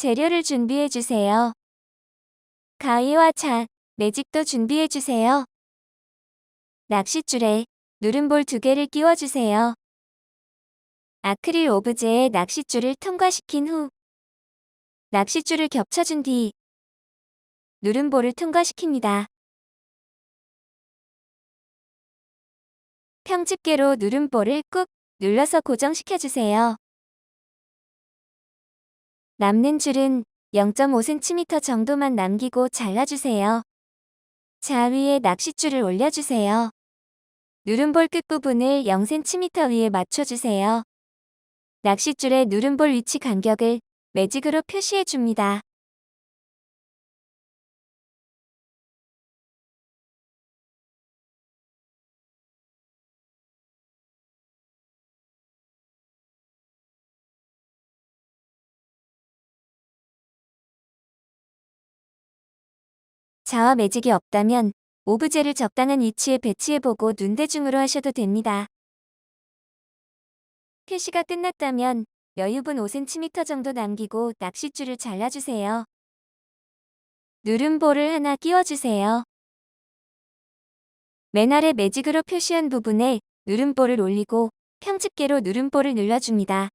재료를 준비해주세요. 가위와 잣, 매직도 준비해주세요. 낚싯줄에 누름볼 2개를 끼워주세요. 아크릴 오브제에 낚싯줄을 통과시킨 후 낚싯줄을 겹쳐준 뒤 누름볼을 통과시킵니다. 평집게로 누름볼을 꾹 눌러서 고정시켜주세요. 남는 줄은 0.5cm 정도만 남기고 잘라주세요. 자 위에 낚싯줄을 올려주세요. 누름볼 끝부분을 0cm 위에 맞춰주세요. 낚싯줄의 누름볼 위치 간격을 매직으로 표시해줍니다. 자와 매직이 없다면 오브제를 적당한 위치에 배치해보고 눈대중으로 하셔도 됩니다. 표시가 끝났다면 여유분 5cm 정도 남기고 낚싯줄을 잘라주세요. 누름볼을 하나 끼워주세요. 맨 아래 매직으로 표시한 부분에 누름볼을 올리고 평집게로 누름볼을 눌러줍니다.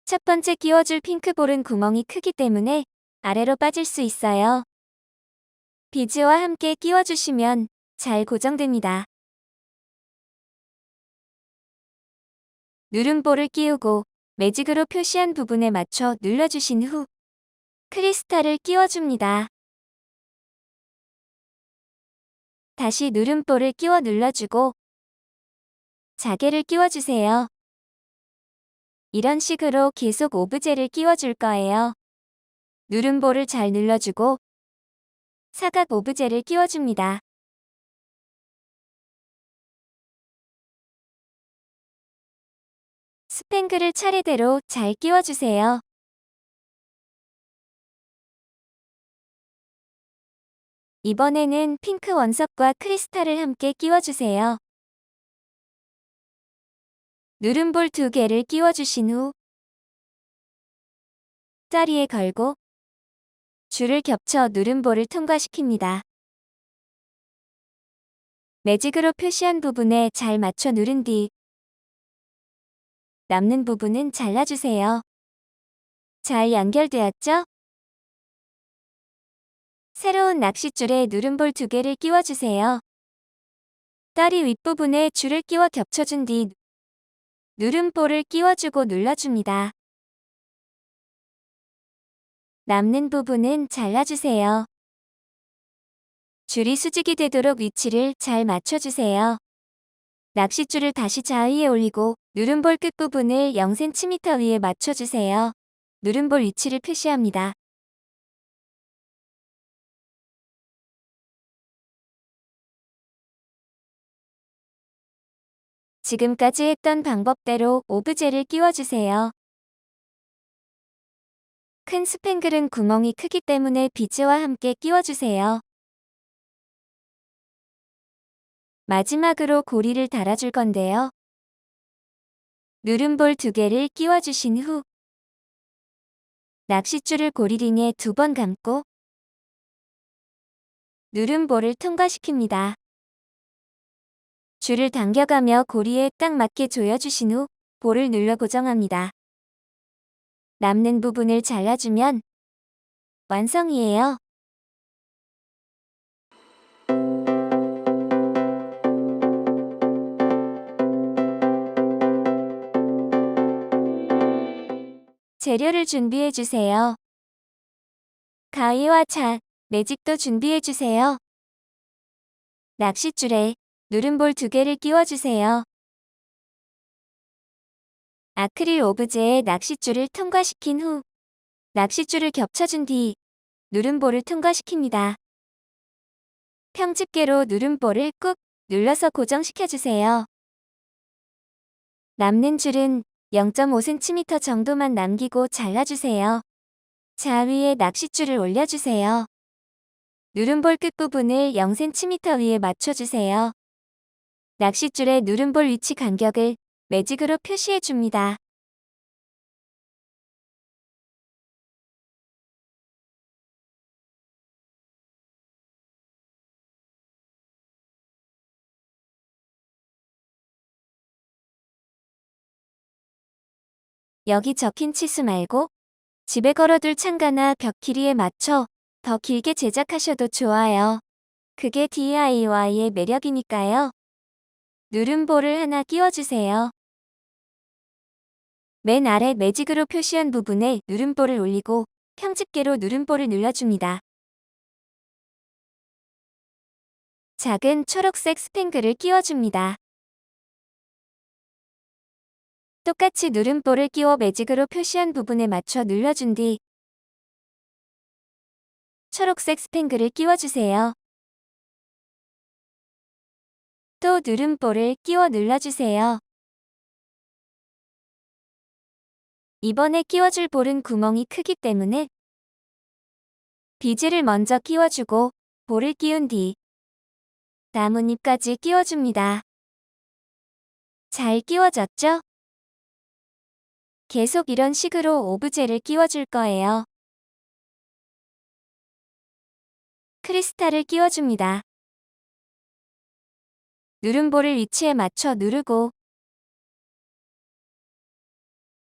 첫 번째 끼워줄 핑크볼은 구멍이 크기 때문에 아래로 빠질 수 있어요. 비즈와 함께 끼워주시면 잘 고정됩니다. 누름볼을 끼우고 매직으로 표시한 부분에 맞춰 눌러주신 후 크리스탈을 끼워줍니다. 다시 누름볼을 끼워 눌러주고 자개를 끼워주세요. 이런 식으로 계속 오브제를 끼워줄 거예요. 누름볼을 잘 눌러주고 사각 오브제를 끼워줍니다. 스팽글을 차례대로 잘 끼워주세요. 이번에는 핑크 원석과 크리스탈을 함께 끼워주세요. 누름볼 2개를 끼워주신 후 자리에 걸고 줄을 겹쳐 누름볼을 통과시킵니다. 매직으로 표시한 부분에 잘 맞춰 누른 뒤 남는 부분은 잘라주세요. 잘 연결되었죠? 새로운 낚싯줄에 누름볼 2개를 끼워주세요. 다리 윗부분에 줄을 끼워 겹쳐준 뒤 누름볼을 끼워주고 눌러줍니다. 남는 부분은 잘라주세요. 줄이 수직이 되도록 위치를 잘 맞춰주세요. 낚싯줄을 다시 자위에 올리고 누름볼 끝부분을 0cm 위에 맞춰주세요. 누름볼 위치를 표시합니다. 지금까지 했던 방법대로 오브제를 끼워주세요. 큰 스팽글은 구멍이 크기 때문에 비즈와 함께 끼워주세요. 마지막으로 고리를 달아줄 건데요. 누름볼 2개를 끼워주신 후 낚싯줄을 고리링에 2번 감고 누름볼을 통과시킵니다. 줄을 당겨가며 고리에 딱 맞게 조여주신 후 볼을 눌러 고정합니다. 남는 부분을 잘라주면 완성이에요. 재료를 준비해주세요. 가위와 잣, 매직도 준비해주세요. 낚싯줄에 누름볼 2개를 끼워주세요. 아크릴 오브제에 낚싯줄을 통과시킨 후 낚싯줄을 겹쳐준 뒤 누름볼을 통과시킵니다. 평집게로 누름볼을 꾹 눌러서 고정시켜주세요. 남는 줄은 0.5cm 정도만 남기고 잘라주세요. 자 위에 낚싯줄을 올려주세요. 누름볼 끝부분을 0cm 위에 맞춰주세요. 낚싯줄의 누름볼 위치 간격을 매직으로 표시해줍니다. 여기 적힌 치수 말고 집에 걸어둘 창가나 벽 길이에 맞춰 더 길게 제작하셔도 좋아요. 그게 DIY의 매력이니까요. 누름볼을 하나 끼워주세요. 맨 아래 매직으로 표시한 부분에 누름볼을 올리고 평집게로 누름볼을 눌러줍니다. 작은 초록색 스팽글을 끼워줍니다. 똑같이 누름볼을 끼워 매직으로 표시한 부분에 맞춰 눌러준 뒤 초록색 스팽글을 끼워주세요. 또 누름볼을 끼워 눌러주세요. 이번에 끼워줄 볼은 구멍이 크기 때문에 비즈를 먼저 끼워주고 볼을 끼운 뒤 나뭇잎까지 끼워줍니다. 잘 끼워졌죠? 계속 이런 식으로 오브제를 끼워줄 거예요. 크리스탈을 끼워줍니다. 누름볼을 위치에 맞춰 누르고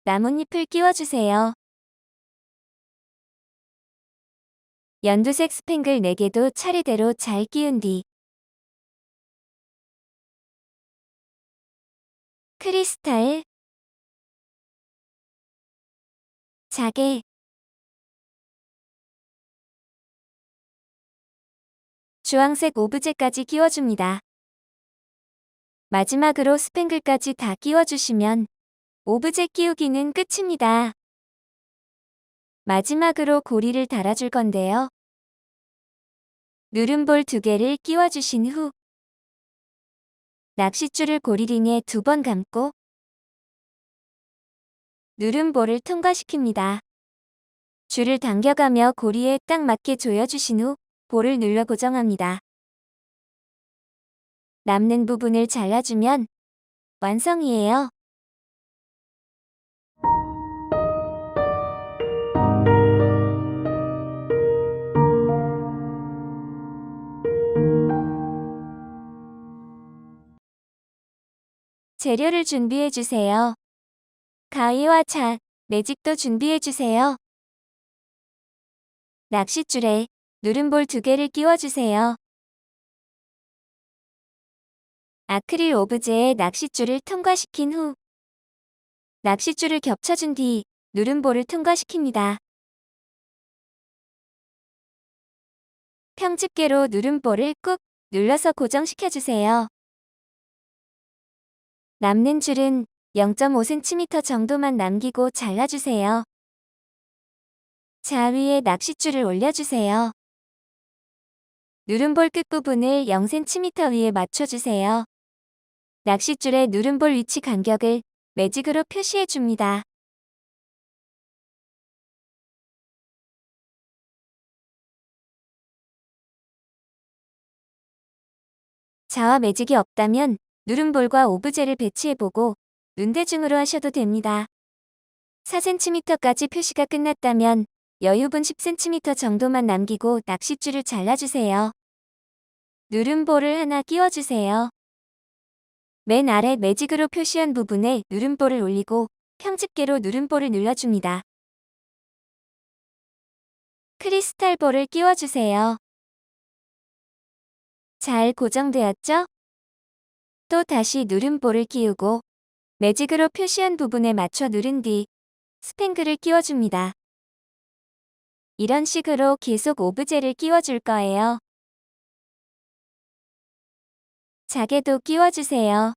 나뭇잎을 끼워주세요. 연두색 스팽글 4개도 차례대로 잘 끼운 뒤 크리스탈, 자개, 주황색 오브제까지 끼워줍니다. 마지막으로 스팽글까지 다 끼워주시면 오브제 끼우기는 끝입니다. 마지막으로 고리를 달아줄 건데요. 누름볼 2개를 끼워주신 후 낚싯줄을 고리링에 2번 감고 누름볼을 통과시킵니다. 줄을 당겨가며 고리에 딱 맞게 조여주신 후 볼을 눌러 고정합니다. 남는 부분을 잘라주면 완성이에요. 재료를 준비해주세요. 가위와 잣, 매직도 준비해주세요. 낚싯줄에 누름볼 2개를 끼워주세요. 아크릴 오브제에 낚싯줄을 통과시킨 후 낚싯줄을 겹쳐준 뒤 누름볼을 통과시킵니다. 평집게로 누름볼을 꾹 눌러서 고정시켜주세요. 남는 줄은 0.5cm 정도만 남기고 잘라주세요. 자, 위에 낚싯줄을 올려주세요. 누름볼 끝부분을 0cm 위에 맞춰주세요. 낚싯줄의 누름볼 위치 간격을 매직으로 표시해줍니다. 자와 매직이 없다면 누름볼과 오브제를 배치해보고 눈대중으로 하셔도 됩니다. 4cm까지 표시가 끝났다면 여유분 10cm 정도만 남기고 낚싯줄을 잘라주세요. 누름볼을 하나 끼워주세요. 맨 아래 매직으로 표시한 부분에 누름볼을 올리고 평집게로 누름볼을 눌러줍니다. 크리스탈 볼을 끼워주세요. 잘 고정되었죠? 또 다시 누름볼을 끼우고 매직으로 표시한 부분에 맞춰 누른 뒤 스팽글을 끼워줍니다. 이런 식으로 계속 오브제를 끼워줄 거예요. 자개도 끼워주세요.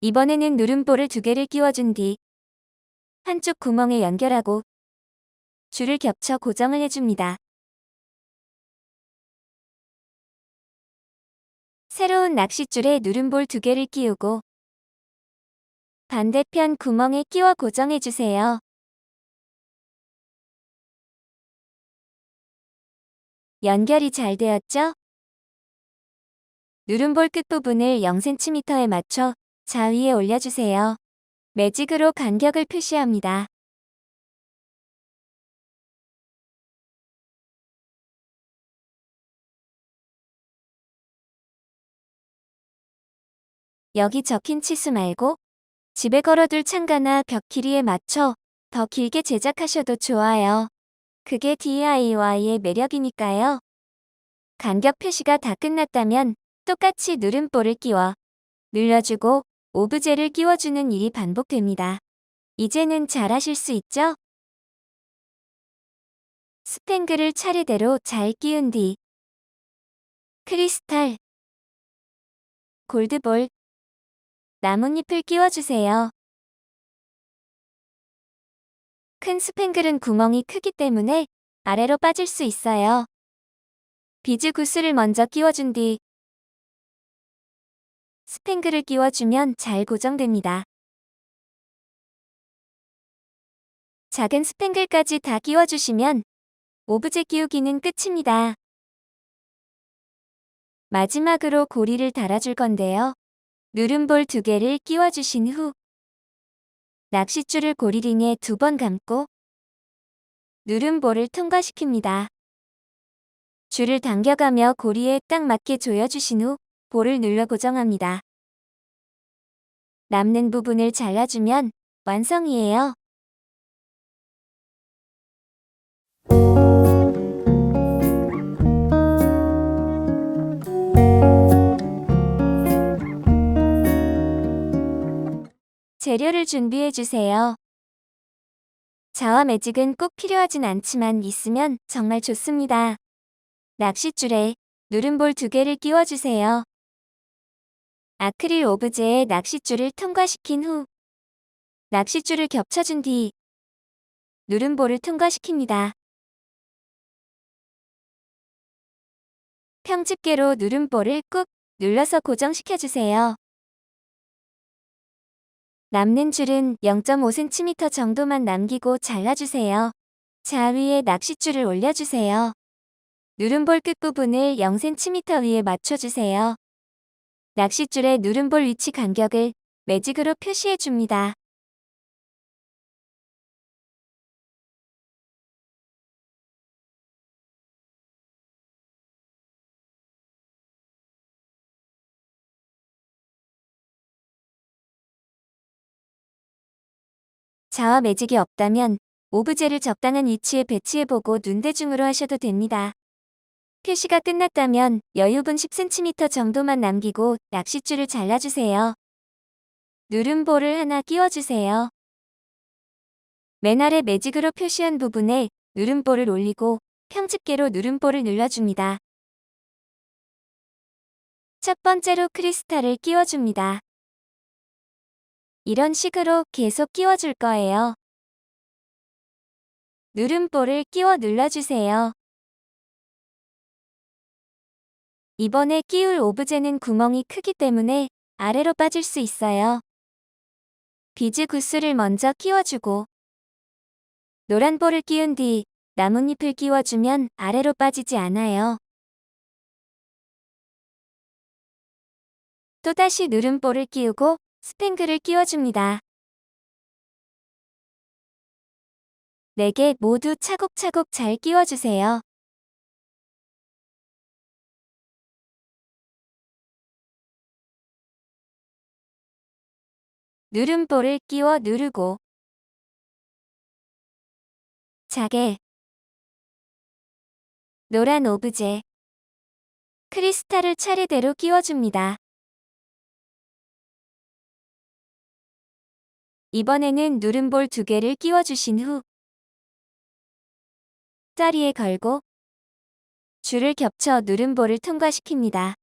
이번에는 누름볼을 2개를 끼워준 뒤 한쪽 구멍에 연결하고 줄을 겹쳐 고정을 해줍니다. 새로운 낚싯줄에 누름볼 2개를 끼우고 반대편 구멍에 끼워 고정해주세요. 연결이 잘 되었죠? 누름볼 끝부분을 0cm에 맞춰 자 위에 올려주세요. 매직으로 간격을 표시합니다. 여기 적힌 치수 말고 집에 걸어둘 창가나 벽 길이에 맞춰 더 길게 제작하셔도 좋아요. 그게 DIY의 매력이니까요. 간격 표시가 다 끝났다면 똑같이 누름볼을 끼워 늘려주고 오브제를 끼워주는 일이 반복됩니다. 이제는 잘 하실 수 있죠? 스팽글을 차례대로 잘 끼운 뒤 크리스탈, 골드볼, 나뭇잎을 끼워주세요. 큰 스팽글은 구멍이 크기 때문에 아래로 빠질 수 있어요. 비즈 구슬을 먼저 끼워준 뒤 스팽글을 끼워주면 잘 고정됩니다. 작은 스팽글까지 다 끼워주시면 오브제 끼우기는 끝입니다. 마지막으로 고리를 달아줄 건데요. 누름볼 2개를 끼워주신 후 낚싯줄을 고리링에 2번 감고 누름볼을 통과시킵니다. 줄을 당겨가며 고리에 딱 맞게 조여주신 후 볼을 눌러 고정합니다. 남는 부분을 잘라주면 완성이에요. 재료를 준비해주세요. 자와 매직은 꼭 필요하진 않지만 있으면 정말 좋습니다. 낚싯줄에 누름볼 2개를 끼워주세요. 아크릴 오브제에 낚싯줄을 통과시킨 후 낚싯줄을 겹쳐준 뒤 누름볼을 통과시킵니다. 평집게로 누름볼을 꾹 눌러서 고정시켜주세요. 남는 줄은 0.5cm 정도만 남기고 잘라주세요. 자 위에 낚싯줄을 올려주세요. 누름볼 끝부분을 0cm 위에 맞춰주세요. 낚싯줄의 누름볼 위치 간격을 매직으로 표시해줍니다. 자와 매직이 없다면 오브제를 적당한 위치에 배치해보고 눈대중으로 하셔도 됩니다. 표시가 끝났다면 여유분 10cm 정도만 남기고 낚싯줄을 잘라주세요. 누름볼을 하나 끼워주세요. 맨 아래 매직으로 표시한 부분에 누름볼을 올리고 평집게로 누름볼을 눌러줍니다. 첫 번째로 크리스탈을 끼워줍니다. 이런 식으로 계속 끼워줄 거예요. 누름볼을 끼워 눌러주세요. 이번에 끼울 오브제는 구멍이 크기 때문에 아래로 빠질 수 있어요. 비즈 구슬을 먼저 끼워주고 노란 볼을 끼운 뒤 나뭇잎을 끼워주면 아래로 빠지지 않아요. 또다시 누름볼을 끼우고 스팽글을 끼워줍니다. 4개 모두 차곡차곡 잘 끼워주세요. 누름볼을 끼워 누르고 자개, 노란 오브제, 크리스탈을 차례대로 끼워줍니다. 이번에는 누름볼 2개를 끼워주신 후 다리에 걸고 줄을 겹쳐 누름볼을 통과시킵니다.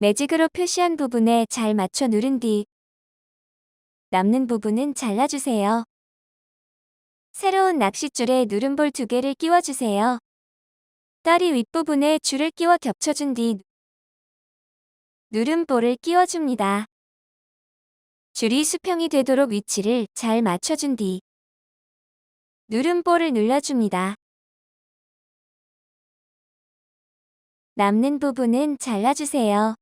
매직으로 표시한 부분에 잘 맞춰 누른 뒤 남는 부분은 잘라주세요. 새로운 낚싯줄에 누름볼 2개를 끼워주세요. 다리 윗부분에 줄을 끼워 겹쳐준 뒤 누름볼을 끼워줍니다. 줄이 수평이 되도록 위치를 잘 맞춰준 뒤 누름볼을 눌러줍니다. 남는 부분은 잘라주세요.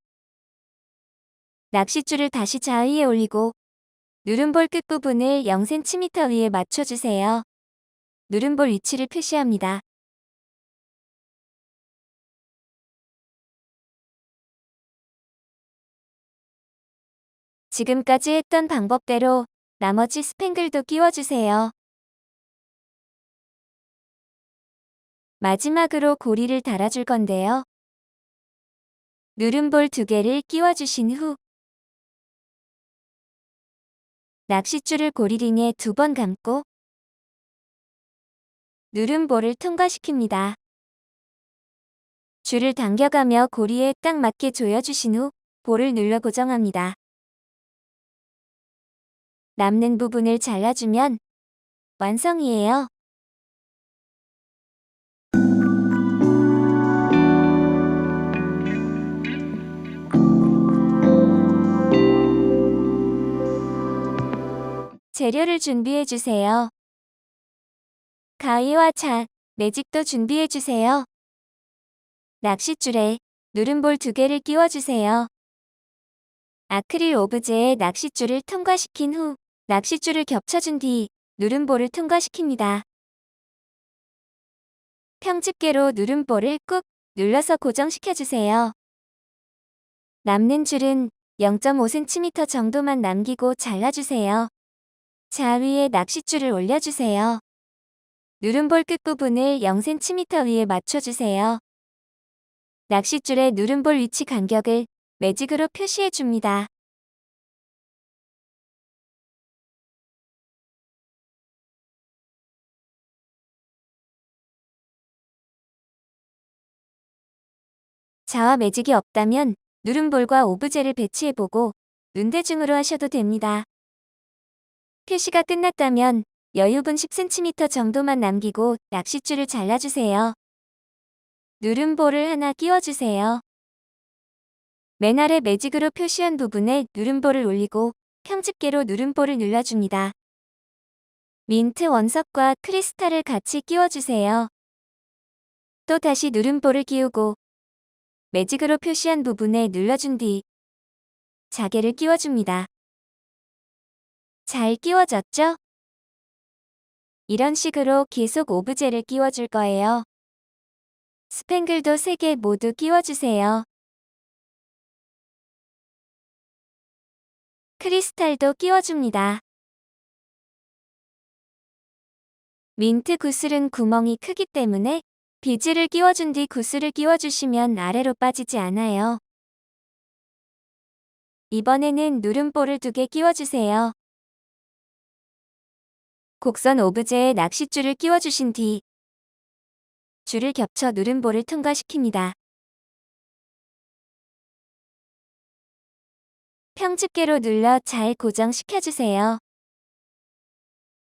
낚싯줄을 다시 자위에 올리고 누름볼 끝부분을 0cm 위에 맞춰주세요. 누름볼 위치를 표시합니다. 지금까지 했던 방법대로 나머지 스팽글도 끼워주세요. 마지막으로 고리를 달아줄 건데요. 누름볼 2개를 끼워주신 후 낚싯줄을 고리링에 2번 감고 누름볼을 통과시킵니다. 줄을 당겨가며 고리에 딱 맞게 조여주신 후 볼을 눌러 고정합니다. 남는 부분을 잘라주면 완성이에요. 재료를 준비해주세요. 가위와 자, 매직도 준비해주세요. 낚싯줄에 누름볼 2개를 끼워주세요. 아크릴 오브제에 낚싯줄을 통과시킨 후 낚싯줄을 겹쳐준 뒤 누름볼을 통과시킵니다. 평집게로 누름볼을 꾹 눌러서 고정시켜주세요. 남는 줄은 0.5cm 정도만 남기고 잘라주세요. 자 위에 낚싯줄을 올려주세요. 누름볼 끝부분을 0cm 위에 맞춰주세요. 낚싯줄의 누름볼 위치 간격을 매직으로 표시해줍니다. 자와 매직이 없다면 누름볼과 오브제를 배치해보고 눈대중으로 하셔도 됩니다. 표시가 끝났다면 여유분 10cm 정도만 남기고 낚싯줄을 잘라주세요. 누름볼을 하나 끼워주세요. 맨 아래 매직으로 표시한 부분에 누름볼을 올리고 평집게로 누름볼을 눌러줍니다. 민트 원석과 크리스탈을 같이 끼워주세요. 또 다시 누름볼을 끼우고 매직으로 표시한 부분에 눌러준 뒤 자개를 끼워줍니다. 잘 끼워졌죠? 이런 식으로 계속 오브제를 끼워줄 거예요. 스팽글도 3개 모두 끼워주세요. 크리스탈도 끼워줍니다. 민트 구슬은 구멍이 크기 때문에 비즈를 끼워준 뒤 구슬을 끼워주시면 아래로 빠지지 않아요. 이번에는 누름볼을 2개 끼워주세요. 곡선 오브제에 낚싯줄을 끼워주신 뒤 줄을 겹쳐 누름볼을 통과시킵니다. 평집게로 눌러 잘 고정시켜주세요.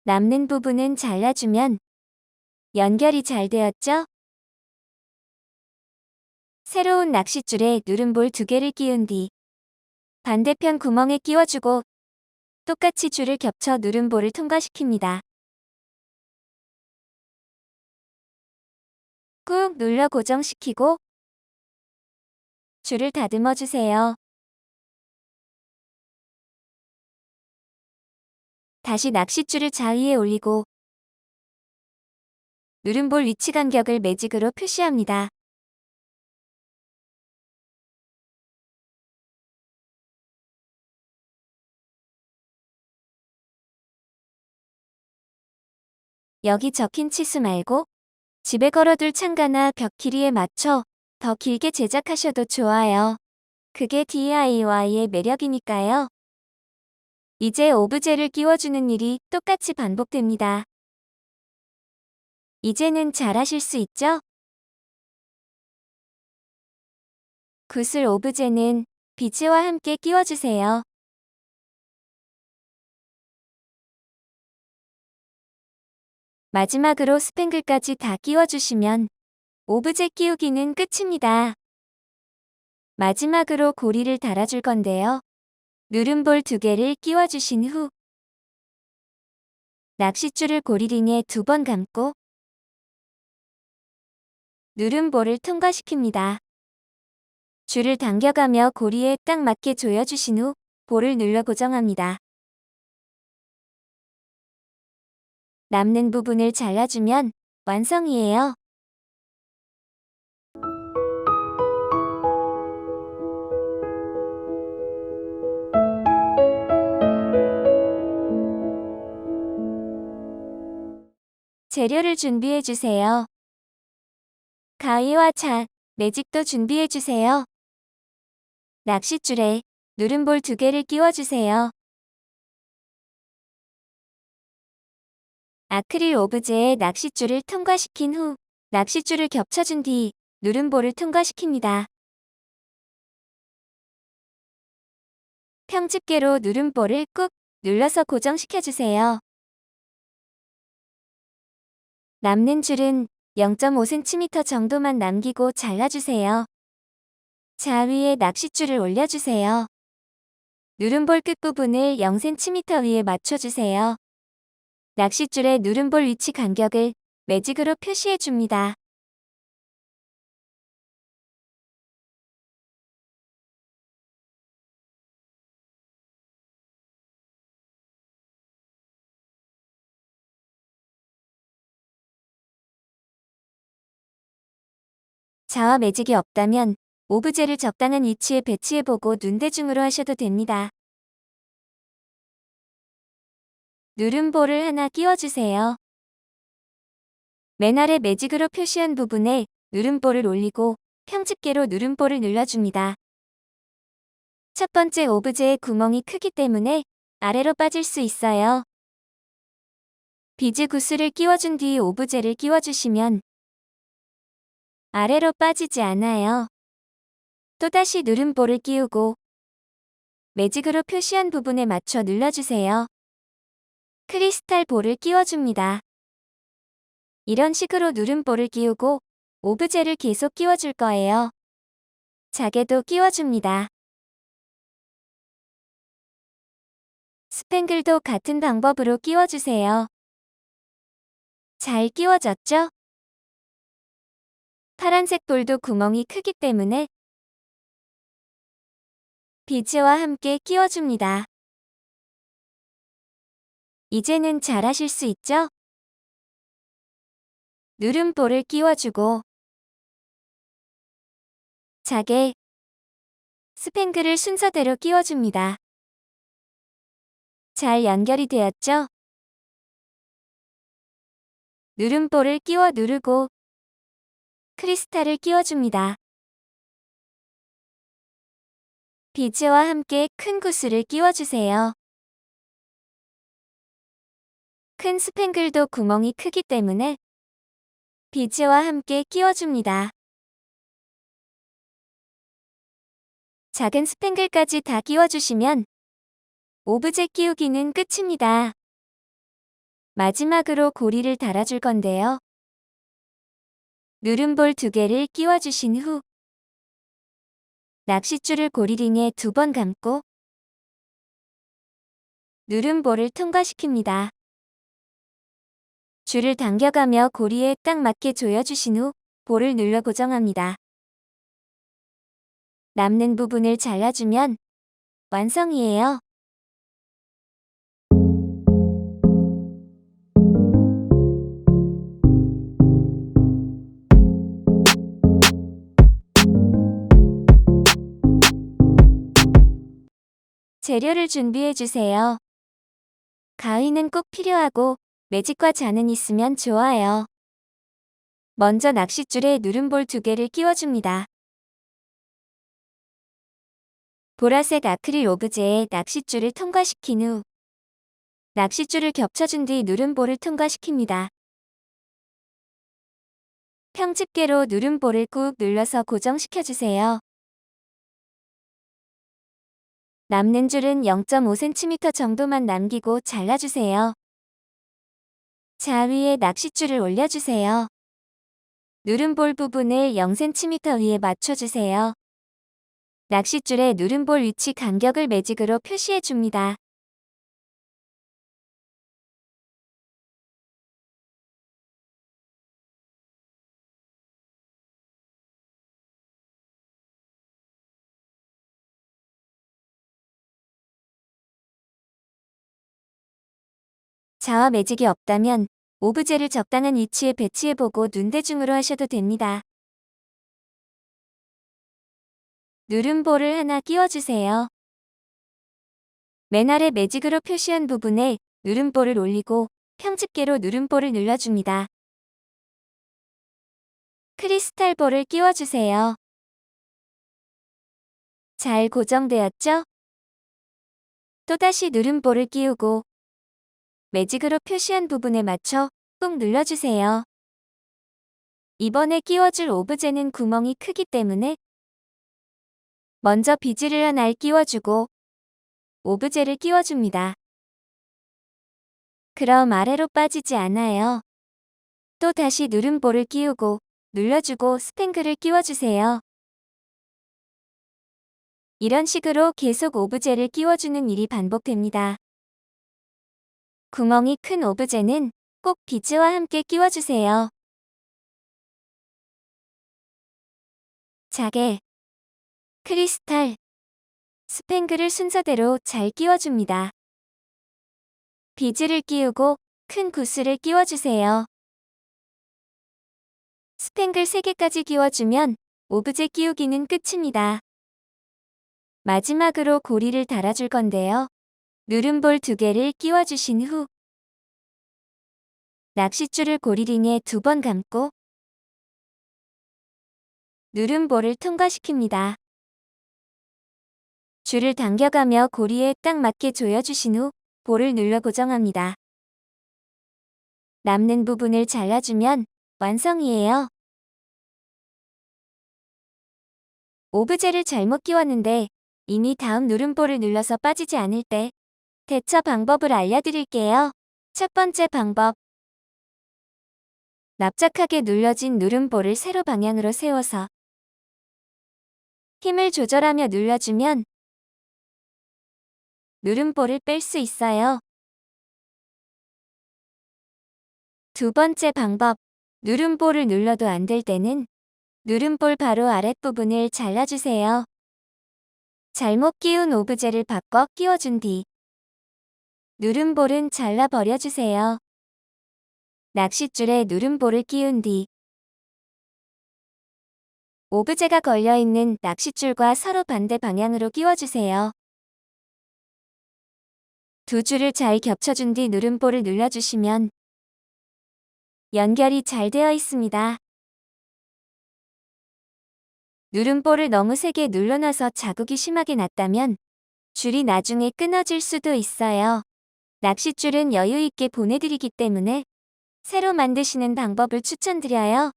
남는 부분은 잘라주면 연결이 잘 되었죠? 새로운 낚싯줄에 누름볼 2개를 끼운 뒤 반대편 구멍에 끼워주고 똑같이 줄을 겹쳐 누름볼을 통과시킵니다. 꾹 눌러 고정시키고 줄을 다듬어 주세요. 다시 낚싯줄을 자위에 올리고 누름볼 위치 간격을 매직으로 표시합니다. 여기 적힌 치수 말고 집에 걸어둘 창가나 벽 길이에 맞춰 더 길게 제작하셔도 좋아요. 그게 DIY의 매력이니까요. 이제 오브제를 끼워주는 일이 똑같이 반복됩니다. 이제는 잘하실 수 있죠? 구슬 오브제는 비즈와 함께 끼워주세요. 마지막으로 스팽글까지 다 끼워주시면 오브제 끼우기는 끝입니다. 마지막으로 고리를 달아줄 건데요. 누름볼 2개를 끼워주신 후 낚싯줄을 고리링에 2번 감고 누름볼을 통과시킵니다. 줄을 당겨가며 고리에 딱 맞게 조여주신 후 볼을 눌러 고정합니다. 남는 부분을 잘라주면 완성이에요. 재료를 준비해주세요. 가위와 자, 매직도 준비해주세요. 낚싯줄에 누름볼 2개를 끼워주세요. 아크릴 오브제에 낚싯줄을 통과시킨 후 낚싯줄을 겹쳐준 뒤 누름볼을 통과시킵니다. 평집게로 누름볼을 꾹 눌러서 고정시켜주세요. 남는 줄은 0.5cm 정도만 남기고 잘라주세요. 자 위에 낚싯줄을 올려주세요. 누름볼 끝부분을 0cm 위에 맞춰주세요. 낚싯줄의 누름볼 위치 간격을 매직으로 표시해줍니다. 자와 매직이 없다면 오브제를 적당한 위치에 배치해보고 눈대중으로 하셔도 됩니다. 누름볼을 하나 끼워주세요. 맨 아래 매직으로 표시한 부분에 누름볼을 올리고 평집게로 누름볼을 눌러줍니다. 첫 번째 오브제의 구멍이 크기 때문에 아래로 빠질 수 있어요. 비즈 구슬을 끼워준 뒤 오브제를 끼워주시면 아래로 빠지지 않아요. 또다시 누름볼을 끼우고 매직으로 표시한 부분에 맞춰 눌러주세요. 크리스탈 볼을 끼워줍니다. 이런 식으로 누름볼을 끼우고 오브제를 계속 끼워줄 거예요. 자개도 끼워줍니다. 스팽글도 같은 방법으로 끼워주세요. 잘 끼워졌죠? 파란색 볼도 구멍이 크기 때문에 비즈와 함께 끼워줍니다. 이제는 잘하실 수 있죠? 누름볼을 끼워주고 자개, 스팽글을 순서대로 끼워줍니다. 잘 연결이 되었죠? 누름볼을 끼워 누르고 크리스탈을 끼워줍니다. 비즈와 함께 큰 구슬을 끼워주세요. 큰 스팽글도 구멍이 크기 때문에 비즈와 함께 끼워줍니다. 작은 스팽글까지 다 끼워주시면 오브제 끼우기는 끝입니다. 마지막으로 고리를 달아줄 건데요. 누름볼 2개를 끼워주신 후 낚싯줄을 고리링에 2번 감고 누름볼을 통과시킵니다. 줄을 당겨가며 고리에 딱 맞게 조여주신 후 볼을 눌러 고정합니다. 남는 부분을 잘라주면 완성이에요. 재료를 준비해주세요. 가위는 꼭 필요하고 매직과 자는 있으면 좋아요. 먼저 낚싯줄에 누름볼 2개를 끼워줍니다. 보라색 아크릴 오브제에 낚싯줄을 통과시킨 후 낚싯줄을 겹쳐준 뒤 누름볼을 통과시킵니다. 평집게로 누름볼을 꾹 눌러서 고정시켜주세요. 남는 줄은 0.5cm 정도만 남기고 잘라주세요. 자 위에 낚싯줄을 올려주세요. 누름볼 부분을 0cm 위에 맞춰주세요. 낚싯줄에 누름볼 위치 간격을 매직으로 표시해줍니다. 자와 매직이 없다면 오브제를 적당한 위치에 배치해보고 눈대중으로 하셔도 됩니다. 누름볼을 하나 끼워주세요. 맨 아래 매직으로 표시한 부분에 누름볼을 올리고 편집계로 누름볼을 눌러줍니다. 크리스탈볼을 끼워주세요. 잘 고정되었죠? 또다시 누름볼을 끼우고 매직으로 표시한 부분에 맞춰 꾹 눌러주세요. 이번에 끼워줄 오브제는 구멍이 크기 때문에 먼저 비즈를 하나 끼워주고 오브제를 끼워줍니다. 그럼 아래로 빠지지 않아요. 또 다시 누름볼을 끼우고 눌러주고 스팽글을 끼워주세요. 이런 식으로 계속 오브제를 끼워주는 일이 반복됩니다. 구멍이 큰 오브제는 꼭 비즈와 함께 끼워주세요. 자개, 크리스탈, 스팽글을 순서대로 잘 끼워줍니다. 비즈를 끼우고 큰 구슬을 끼워주세요. 스팽글 3개까지 끼워주면 오브제 끼우기는 끝입니다. 마지막으로 고리를 달아줄 건데요. 누름볼 2개를 끼워주신 후 낚싯줄을 고리링에 2번 감고 누름볼을 통과시킵니다. 줄을 당겨가며 고리에 딱 맞게 조여주신 후 볼을 눌러 고정합니다. 남는 부분을 잘라주면 완성이에요. 오브제를 잘못 끼웠는데 이미 다음 누름볼을 눌러서 빠지지 않을 때 대처 방법을 알려드릴게요. 첫 번째 방법. 납작하게 눌러진 누름볼을 세로 방향으로 세워서 힘을 조절하며 눌러주면 누름볼을 뺄 수 있어요. 두 번째 방법. 누름볼을 눌러도 안 될 때는 누름볼 바로 아랫부분을 잘라주세요. 잘못 끼운 오브제를 바꿔 끼워준 뒤 누름볼은 잘라 버려주세요. 낚싯줄에 누름볼을 끼운 뒤 오브제가 걸려있는 낚싯줄과 서로 반대 방향으로 끼워주세요. 두 줄을 잘 겹쳐준 뒤 누름볼을 눌러주시면 연결이 잘 되어 있습니다. 누름볼을 너무 세게 눌러놔서 자국이 심하게 났다면 줄이 나중에 끊어질 수도 있어요. 낚싯줄은 여유 있게 보내드리기 때문에 새로 만드시는 방법을 추천드려요.